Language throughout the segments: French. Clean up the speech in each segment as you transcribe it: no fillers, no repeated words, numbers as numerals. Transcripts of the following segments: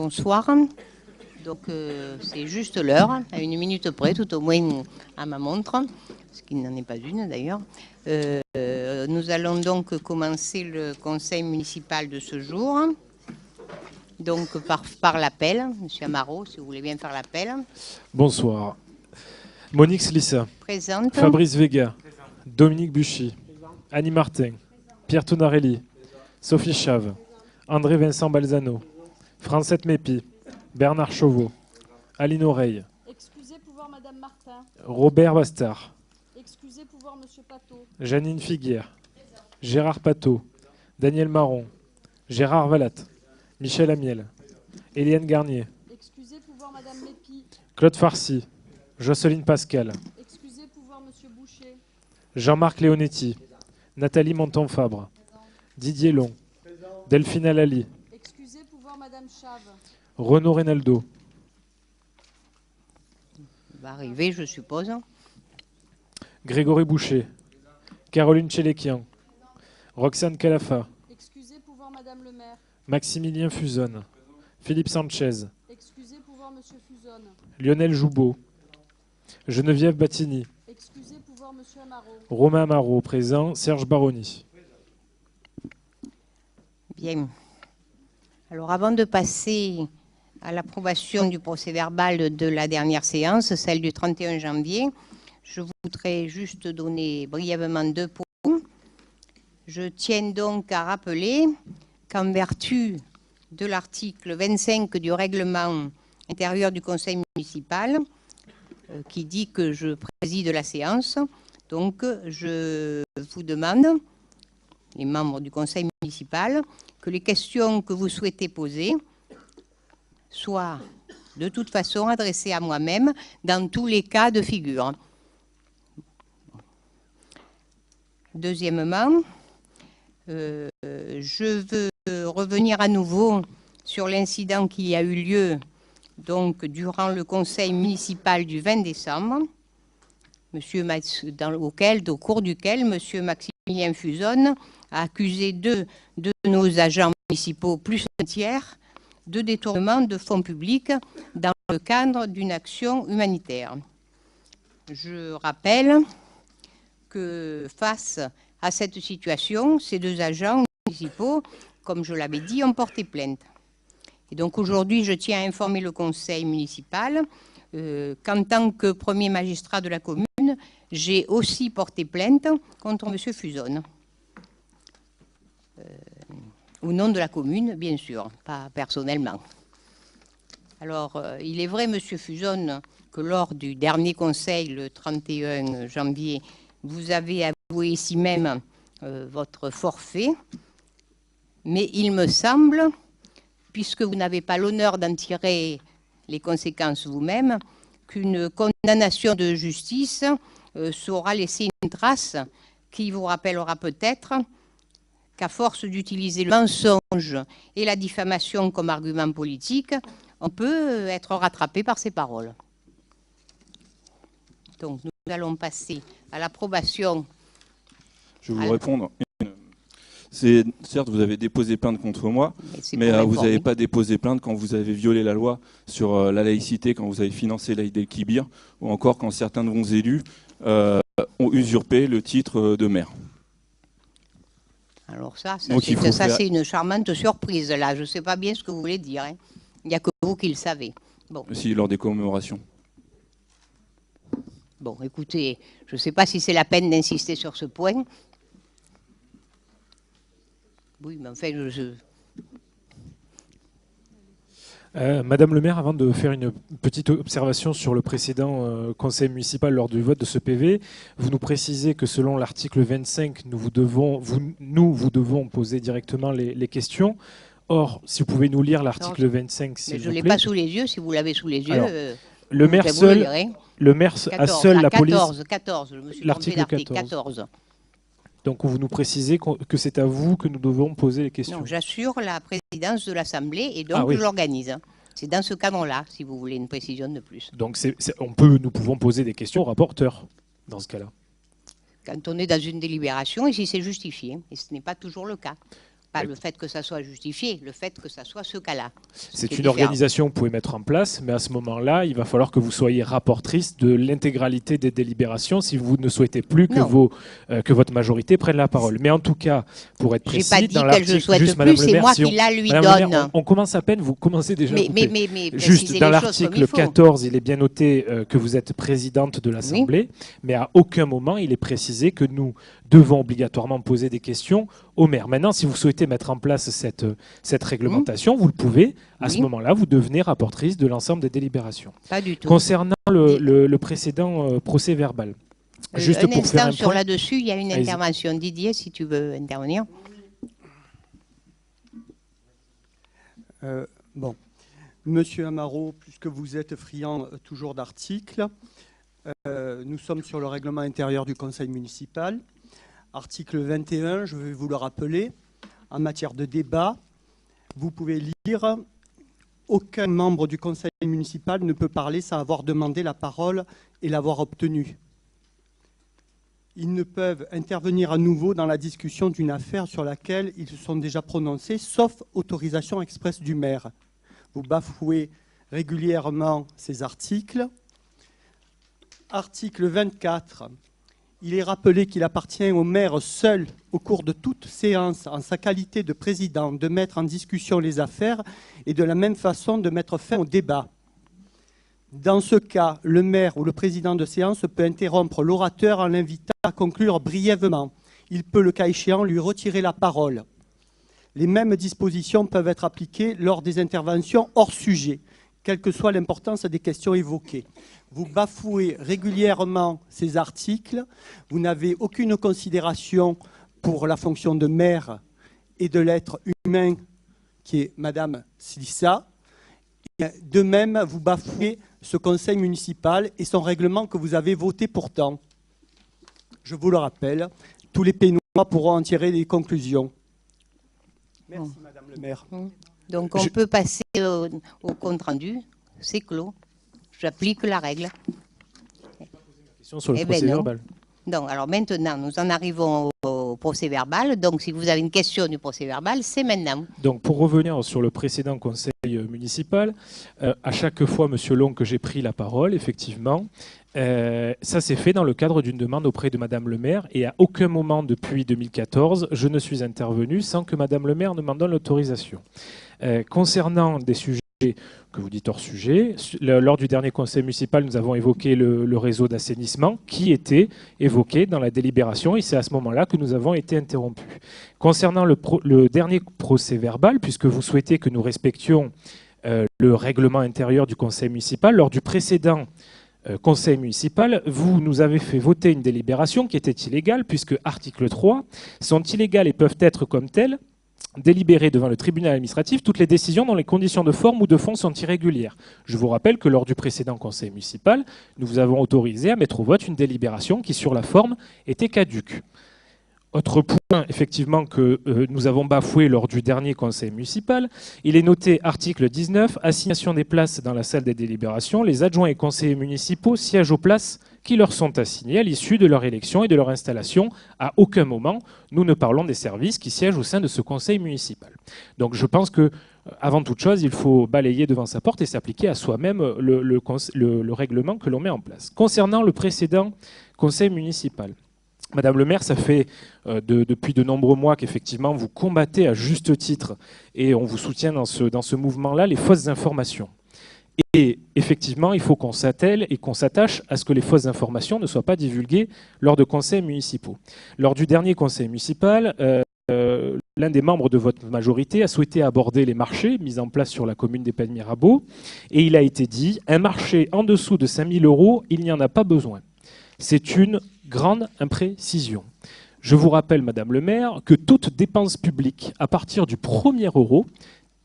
Bonsoir. Donc c'est juste l'heure, à 1 minute près, tout au moins à ma montre, ce qui n'en est pas une d'ailleurs. Nous allons donc commencer le conseil municipal de ce jour. Donc par l'appel, Monsieur Amaro, si vous voulez bien faire l'appel. Bonsoir. Monique Slissa. Présente. Fabrice Vega. Présent. Dominique Buchy. Présent. Annie Martin. Pierre Tonarelli. Sophie Chave. André Vincent Balzano. Francette Mépi. Bernard Chauveau. Aline Oreille. Excusez pouvoir Madame Martin. Robert Bastard. Excusez pouvoir Monsieur Pateau. Janine Figuière. Présent. Gérard Pateau. Daniel Marron. Gérard Valatte. Michel Amiel. Éliane Garnier. Excusez pouvoir Madame Mépi. Claude Farcy. Jocelyne Pascal. Excusez pouvoir Monsieur Boucher. Jean-Marc Leonetti. Nathalie Monton-Fabre. Didier Long. Delphine Alali. Excusez pouvoir Madame Chave. Renaud Reynaldo. Il va arriver, je suppose. Grégory Boucher. Caroline Tchélékian. Roxane Calafa. Excusez pouvoir Madame le maire. Maximilien Fuzonne. Philippe Sanchez. Excusez pouvoir Monsieur Fuzonne. Lionel Joubeau. Geneviève Battini. Excusez pouvoir Monsieur Amaro. Romain Amaro, présent. Serge Baroni. Bien. Alors avant de passer à l'approbation du procès-verbal de la dernière séance, celle du 31 janvier, je voudrais juste donner brièvement 2 points. Je tiens donc à rappeler qu'en vertu de l'article 25 du règlement intérieur du conseil municipal, qui dit que je préside la séance, donc je vous demande, les membres du conseil municipal, que les questions que vous souhaitez poser soient de toute façon adressées à moi-même dans tous les cas de figure. Deuxièmement, je veux revenir à nouveau sur l'incident qui a eu lieu donc, durant le conseil municipal du 20 décembre, au cours duquel M. Maximilien Fuzonne a accusé 2 de nos agents municipaux plus un tiers de détournement de fonds publics dans le cadre d'une action humanitaire. Je rappelle que face à cette situation, ces 2 agents municipaux, comme je l'avais dit, ont porté plainte. Et donc aujourd'hui, je tiens à informer le conseil municipal qu'en tant que premier magistrat de la commune, j'ai aussi porté plainte contre M. Fuzonne. Au nom de la commune, bien sûr, pas personnellement. Alors, il est vrai, M. Fuzonne, que lors du dernier conseil, le 31 janvier, vous avez avoué ici même votre forfait, mais il me semble, puisque vous n'avez pas l'honneur d'en tirer les conséquences vous-même, qu'une condamnation de justice saura laisser une trace qui vous rappellera peut-être qu'à force d'utiliser le mensonge et la diffamation comme argument politique, on peut être rattrapé par ces paroles. Donc nous allons passer à l'approbation. Je vais vous répondre. Certes, vous avez déposé plainte contre moi, mais vous n'avez pas déposé plainte quand vous avez violé la loi sur la laïcité, quand vous avez financé l'Aïd el-Kibir, ou encore quand certains de vos élus ont usurpé le titre de maire. Alors ça c'est une charmante surprise, là. Je ne sais pas bien ce que vous voulez dire. Hein. Il n'y a que vous qui le savez. Bon. Si, lors des commémorations. Bon, écoutez, je ne sais pas si c'est la peine d'insister sur ce point. Oui, mais en fait, Madame le maire, avant de faire une petite observation sur le précédent conseil municipal lors du vote de ce PV, vous nous précisez que selon l'article 25, vous devons poser directement les questions. Or, si vous pouvez nous lire l'article 25, s'il vous plaît. Je ne l'ai pas sous les yeux, si vous l'avez sous les yeux. Alors, le maire a seul la police. 14, je me suis trompé l'article 14. Donc vous nous précisez que c'est à vous que nous devons poser les questions. Non, j'assure la présidence de l'Assemblée et donc je l'organise. C'est dans ce cadre-là, si vous voulez une précision de plus. Donc nous pouvons poser des questions au rapporteur, dans ce cas-là. Quand on est dans une délibération et si c'est justifié, et ce n'est pas toujours le cas. Pas le fait que ça soit justifié, le fait que ça soit ce cas-là. C'est une organisation que vous pouvez mettre en place, mais à ce moment-là, il va falloir que vous soyez rapportrice de l'intégralité des délibérations si vous ne souhaitez plus que votre majorité prenne la parole. Mais en tout cas, pour être précis, pas dit dans qu'elle je souhaite plus, c'est moi qui la lui donne. On commence à peine, vous commencez déjà à couper. Mais juste dans l'article 14, il est bien noté que vous êtes présidente de l'Assemblée, mais à aucun moment il est précisé que nous devons obligatoirement poser des questions au maire. Maintenant, si vous souhaitez mettre en place cette réglementation, vous le pouvez. À ce moment-là, vous devenez rapportrice de l'ensemble des délibérations. Pas du tout. Concernant le précédent procès verbal. Juste pour faire un point là-dessus, il y a une intervention. Didier, si tu veux intervenir. Bon. Monsieur Amaro, puisque vous êtes friand toujours d'articles, nous sommes sur le règlement intérieur du conseil municipal. Article 21, je vais vous le rappeler, en matière de débat, vous pouvez lire « Aucun membre du conseil municipal ne peut parler sans avoir demandé la parole et l'avoir obtenue. Ils ne peuvent intervenir à nouveau dans la discussion d'une affaire sur laquelle ils se sont déjà prononcés, sauf autorisation expresse du maire. » Vous bafouez régulièrement ces articles. Article 24. Il est rappelé qu'il appartient au maire seul, au cours de toute séance, en sa qualité de président, de mettre en discussion les affaires et de la même façon de mettre fin au débat. Dans ce cas, le maire ou le président de séance peut interrompre l'orateur en l'invitant à conclure brièvement. Il peut, le cas échéant, lui retirer la parole. Les mêmes dispositions peuvent être appliquées lors des interventions hors sujet, quelle que soit l'importance des questions évoquées. Vous bafouez régulièrement ces articles, vous n'avez aucune considération pour la fonction de maire et de l'être humain qui est Madame Slissa. De même, vous bafouez ce conseil municipal et son règlement que vous avez voté pourtant. Je vous le rappelle, tous les Pénois pourront en tirer des conclusions. Merci, Madame le maire. Donc, on peut passer au compte-rendu. C'est clos. J'applique la règle. Question sur le procès verbal. Donc, alors maintenant, nous en arrivons au procès verbal. Donc, si vous avez une question du procès verbal, c'est maintenant. Donc, pour revenir sur le précédent conseil municipal, à chaque fois, Monsieur Long, que j'ai pris la parole, effectivement, ça s'est fait dans le cadre d'une demande auprès de Madame le maire, et à aucun moment depuis 2014, je ne suis intervenu sans que Madame le maire ne m'en donne l'autorisation. Concernant des sujets que vous dites hors sujet, lors du dernier conseil municipal, nous avons évoqué le réseau d'assainissement qui était évoqué dans la délibération, et c'est à ce moment-là que nous avons été interrompus. Concernant le dernier procès verbal, puisque vous souhaitez que nous respections le règlement intérieur du conseil municipal, lors du précédent conseil municipal, vous nous avez fait voter une délibération qui était illégale, puisque article 3 sont illégales et peuvent être comme telles délibérées devant le tribunal administratif toutes les décisions dont les conditions de forme ou de fond sont irrégulières. Je vous rappelle que lors du précédent conseil municipal, nous vous avons autorisé à mettre au vote une délibération qui, sur la forme, était caduque. Autre point, effectivement, que nous avons bafoué lors du dernier conseil municipal, il est noté article 19, assignation des places dans la salle des délibérations. Les adjoints et conseillers municipaux siègent aux places qui leur sont assignées à l'issue de leur élection et de leur installation. À aucun moment, nous ne parlons des services qui siègent au sein de ce conseil municipal. Donc je pense que, avant toute chose, il faut balayer devant sa porte et s'appliquer à soi-même le règlement que l'on met en place. Concernant le précédent conseil municipal, Madame le maire, ça fait depuis de nombreux mois qu'effectivement vous combattez à juste titre, et on vous soutient dans ce mouvement-là, les fausses informations. Et effectivement, il faut qu'on s'attelle et qu'on s'attache à ce que les fausses informations ne soient pas divulguées lors de conseils municipaux. Lors du dernier conseil municipal, l'un des membres de votre majorité a souhaité aborder les marchés mis en place sur la commune des Pennes-Mirabeau, et il a été dit « un marché en dessous de 5 000 €, il n'y en a pas besoin ». C'est une grande imprécision. Je vous rappelle, Madame le maire, que toute dépense publique à partir du 1er euro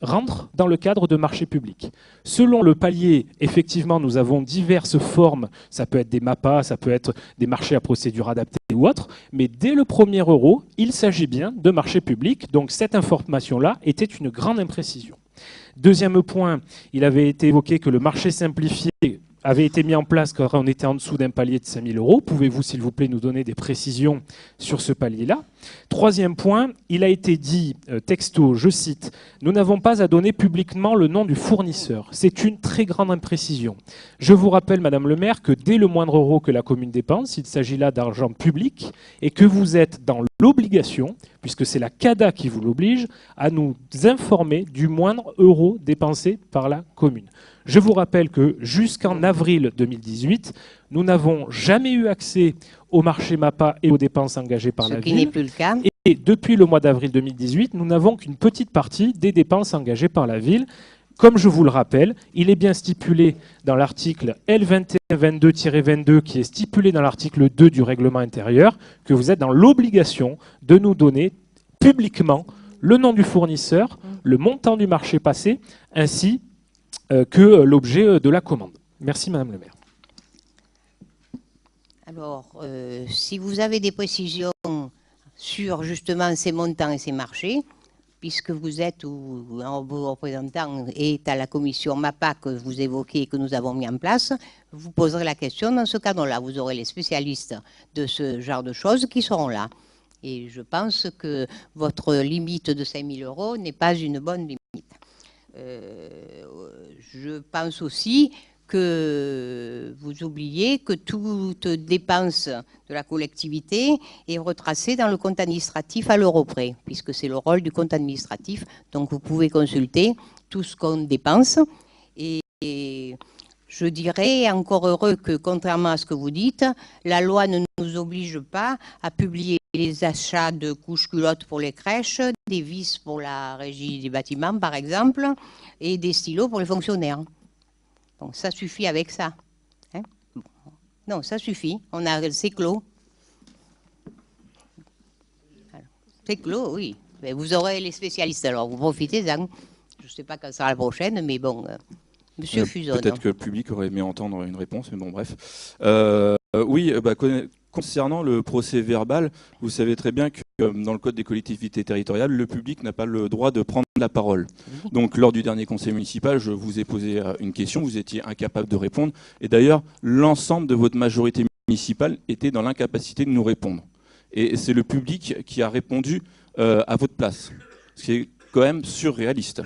rentre dans le cadre de marchés publics. Selon le palier, effectivement, nous avons diverses formes. Ça peut être des MAPA, ça peut être des marchés à procédure adaptée ou autres, mais dès le 1er euro, il s'agit bien de marchés publics. Donc cette information-là était une grande imprécision. Deuxième point, il avait été évoqué que le marché simplifié avait été mis en place quand on était en dessous d'un palier de 5 000 €. Pouvez-vous, s'il vous plaît, nous donner des précisions sur ce palier-là? Troisième point, il a été dit, texto, je cite, « Nous n'avons pas à donner publiquement le nom du fournisseur. C'est une très grande imprécision. Je vous rappelle, Madame le maire, que dès le moindre euro que la commune dépense, il s'agit là d'argent public et que vous êtes dans l'obligation, puisque c'est la CADA qui vous l'oblige, à nous informer du moindre euro dépensé par la commune. Je vous rappelle que jusqu'en avril 2018, nous n'avons jamais eu accès au marché MAPA et aux dépenses engagées par la ville. Ce qui n'est plus le cas. Et depuis le mois d'avril 2018, nous n'avons qu'une petite partie des dépenses engagées par la ville. Comme je vous le rappelle, il est bien stipulé dans l'article L2122-22, qui est stipulé dans l'article 2 du règlement intérieur, que vous êtes dans l'obligation de nous donner publiquement le nom du fournisseur, le montant du marché passé, ainsi que l'objet de la commande. Merci Madame le maire. Alors, si vous avez des précisions sur justement ces montants et ces marchés, puisque vous êtes ou vos représentants est à la commission MAPA que vous évoquez et que nous avons mis en place, vous poserez la question dans ce cadre-là. Vous aurez les spécialistes de ce genre de choses qui seront là. Et je pense que votre limite de 5 000 € n'est pas une bonne limite. Je pense aussi que vous oubliez que toute dépense de la collectivité est retracée dans le compte administratif à l'euro près, puisque c'est le rôle du compte administratif. Donc vous pouvez consulter tout ce qu'on dépense. Et je dirais, encore heureux que, contrairement à ce que vous dites, la loi ne nous oblige pas à publier les achats de couches culottes pour les crèches, des vis pour la régie des bâtiments, par exemple, et des stylos pour les fonctionnaires. Bon, ça suffit avec ça. Hein? Bon. Non, ça suffit. C'est clos. C'est clos, oui. Mais vous aurez les spécialistes, alors vous profitez-en. Je ne sais pas quand sera la prochaine, mais bon, Monsieur Fuzon. Peut-être que le public aurait aimé entendre une réponse, mais bon, bref. Oui, concernant le procès verbal, vous savez très bien que dans le Code des collectivités territoriales, le public n'a pas le droit de prendre la parole. Donc, lors du dernier conseil municipal, je vous ai posé une question, vous étiez incapable de répondre. Et d'ailleurs, l'ensemble de votre majorité municipale était dans l'incapacité de nous répondre. Et c'est le public qui a répondu à votre place, ce qui est quand même surréaliste.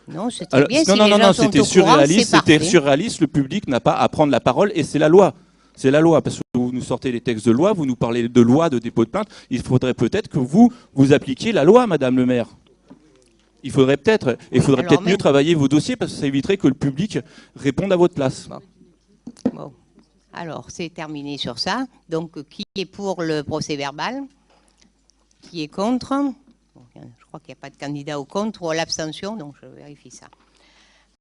Non, c'était bien. Non, c'était surréaliste. C'était surréaliste. Le public n'a pas à prendre la parole et c'est la loi. C'est la loi, parce que vous nous sortez les textes de loi, vous nous parlez de loi, de dépôt de plainte. Il faudrait peut-être que vous appliquiez la loi, Madame le maire. Il faudrait peut-être mieux travailler vos dossiers, parce que ça éviterait que le public réponde à votre place. Bon. Alors, c'est terminé sur ça. Donc, qui est pour le procès verbal? Qui est contre? Bon, je crois qu'il n'y a pas de candidat au contre ou à l'abstention, donc je vérifie ça.